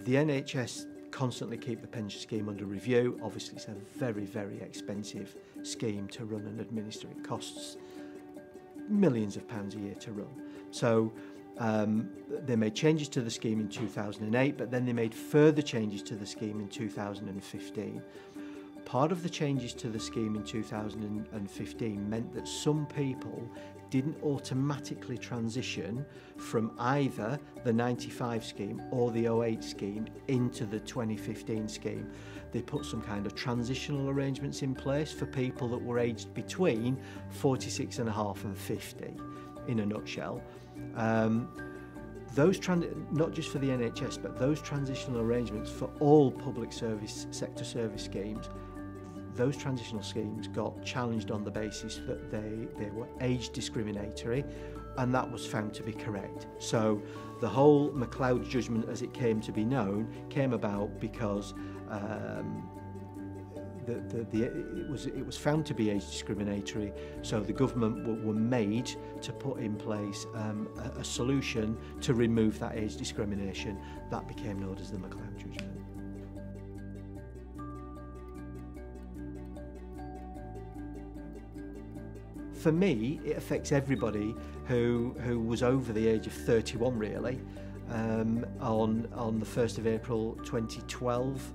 The NHS constantly keep the pension scheme under review. Obviously, it's a very, very expensive scheme to run and administer. It costs millions of pounds a year to run. So they made changes to the scheme in 2008, but then they made further changes to the scheme in 2015. Part of the changes to the scheme in 2015 meant that some people didn't automatically transition from either the 95 scheme or the 08 scheme into the 2015 scheme. They put some kind of transitional arrangements in place for people that were aged between 46 and a half and 50, in a nutshell. Not just for the NHS, but those transitional arrangements for all public service sector service schemes, those transitional schemes got challenged on the basis that they were age discriminatory, and that was found to be correct. So the whole McCloud judgement, as it came to be known, came about because it was found to be age discriminatory, so the government were made to put in place a solution to remove that age discrimination. That became known as the McCloud judgement. For me, it affects everybody who was over the age of 31, really, on the 1st of April 2012,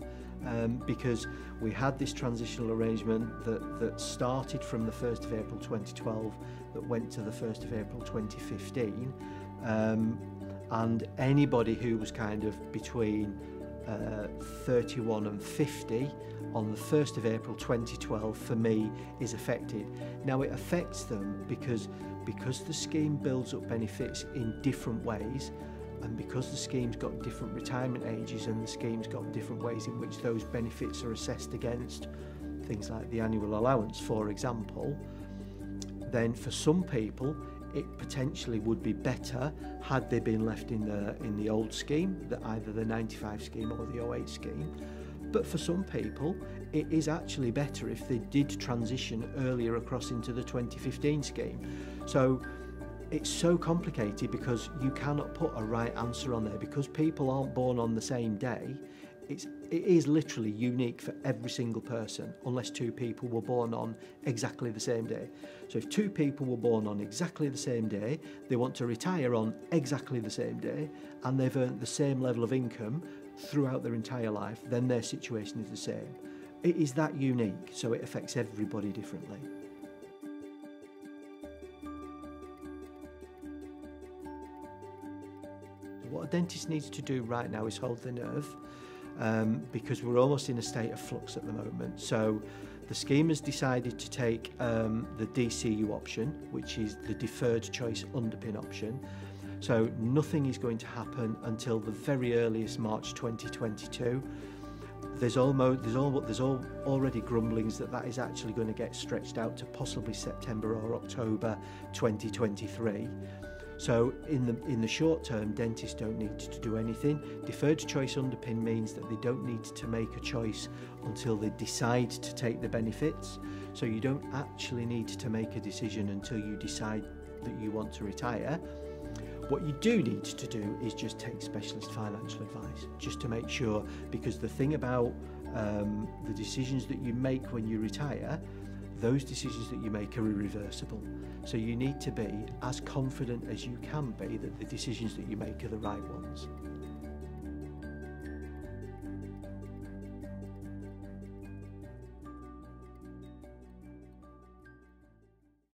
because we had this transitional arrangement that started from the 1st of April 2012 that went to the 1st of April 2015, and anybody who was kind of between 31 and 50 on the 1st of April 2012 for me is affected. Now it affects them because the scheme builds up benefits in different ways, and because the scheme's got different retirement ages and the scheme's got different ways in which those benefits are assessed against things like the annual allowance, for example, then for some people it potentially would be better had they been left in the old scheme, either the 95 scheme or the 08 scheme. But for some people, it is actually better if they did transition earlier across into the 2015 scheme. So it's so complicated because you cannot put a right answer on there, because people aren't born on the same day. It is literally unique for every single person, unless two people were born on exactly the same day. So if two people were born on exactly the same day, they want to retire on exactly the same day, and they've earned the same level of income throughout their entire life, then their situation is the same. It is that unique, so it affects everybody differently. What a dentist needs to do right now is hold their nerve, because we're almost in a state of flux at the moment. So the scheme has decided to take the DCU option, which is the deferred choice underpin option. So nothing is going to happen until the very earliest March 2022. There's already grumblings that is actually going to get stretched out to possibly September or October 2023. So in the short term, dentists don't need to do anything. Deferred choice underpin means that they don't need to make a choice until they decide to take the benefits. So you don't actually need to make a decision until you decide that you want to retire. What you do need to do is just take specialist financial advice, just to make sure, because the thing about the decisions that you make when you retire, those decisions that you make are irreversible. So you need to be as confident as you can be that the decisions that you make are the right ones.